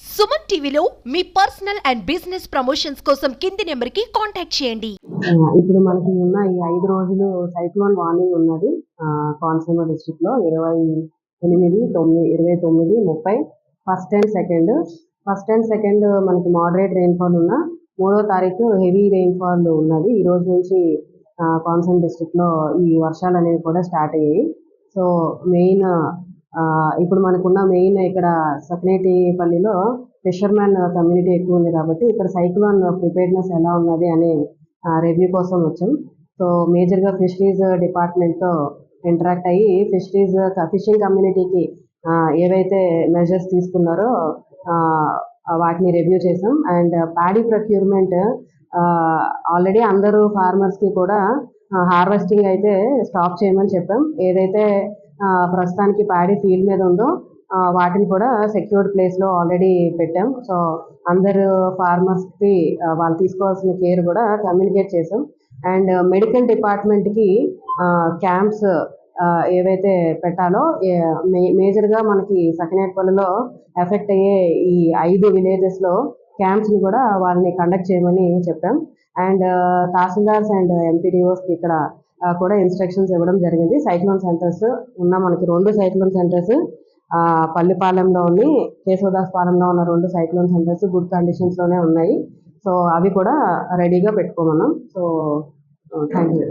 సుమన్ టీవీలో మీ personal and business promotions కోసం కింది నెంబర్కి కాంటాక్ట్ చేయండి. ఇప్పుడు మనకి ఉన్న ఈ 5 రోజులు సైక్లోన్ వార్నింగ్ ఉన్నది. కోనసీమ డిస్ట్రిక్ట్ లో 28, 9, 29, 30 ఫస్ట్ అండ్ సెకండ్ మనకి మోడరేట్ రెయిన్ఫాల్ ఉన్న 3వ తారీఖు హెవీ రెయిన్ఫాల్ ఉన్నది. ఈ రోజు నుంచి కోనసీమ డిస్ట్రిక్ట్ లో ఈ వర్షాలు అనేవి కూడా స్టార్ట్ అయ్యాయి. సో మెయిన్ ఇప్పుడు మనకున్న మెయిన్ ఇక్కడ సకినేటిపల్లిలో ఫిషర్మెన్ కమ్యూనిటీ ఎక్కువ ఉంది కాబట్టి ఇక్కడ సైక్లోన్ ప్రిపేర్డ్నెస్ ఎలా ఉన్నది అనే రివ్యూ కోసం వచ్చాం. సో మేజర్గా ఫిషరీస్ డిపార్ట్మెంట్తో ఇంటరాక్ట్ అయ్యి ఫిషింగ్ కమ్యూనిటీకి ఏవైతే మెజర్స్ తీసుకున్నారో వాటిని రివ్యూ చేసాం. అండ్ ప్యాడీ ప్రొక్యూర్మెంట్ ఆల్రెడీ అందరూ ఫార్మర్స్కి కూడా హార్వెస్టింగ్ అయితే స్టాప్ చేయమని చెప్పాం. ఏదైతే ప్రస్తుతానికి ప్యాడీ ఫీల్డ్ మీద ఉందో వాటిని కూడా సెక్యూర్డ్ ప్లేస్లో ఆల్రెడీ పెట్టాం. సో అందరు ఫార్మర్స్కి వాళ్ళు తీసుకోవాల్సిన కేర్ కూడా కమ్యూనికేట్ చేసాం. అండ్ మెడికల్ డిపార్ట్మెంట్కి క్యాంప్స్ ఏవైతే పెట్టాలో మేజర్గా మనకి సకినేటిపల్లిలో ఎఫెక్ట్ అయ్యే ఈ 5 విలేజెస్లో క్యాంప్స్ని కూడా వాళ్ళని కండక్ట్ చేయమని చెప్పాం. అండ్ తహసీల్దార్స్ అండ్ ఎంపీడీఓస్కి ఇక్కడ కూడా ఇన్స్ట్రక్షన్స్ ఇవ్వడం జరిగింది. సైక్లోన్ సెంటర్స్ ఉన్న మనకి 2 సైక్లోన్ సెంటర్స్ పల్లిపాలెంలోని కేశవదాస్పాలెంలో ఉన్న 2 సైక్లోన్ సెంటర్స్ గుడ్ కండిషన్స్లోనే ఉన్నాయి. సో అవి కూడా రెడీగా పెట్టుకోమన్నాం. So thank you.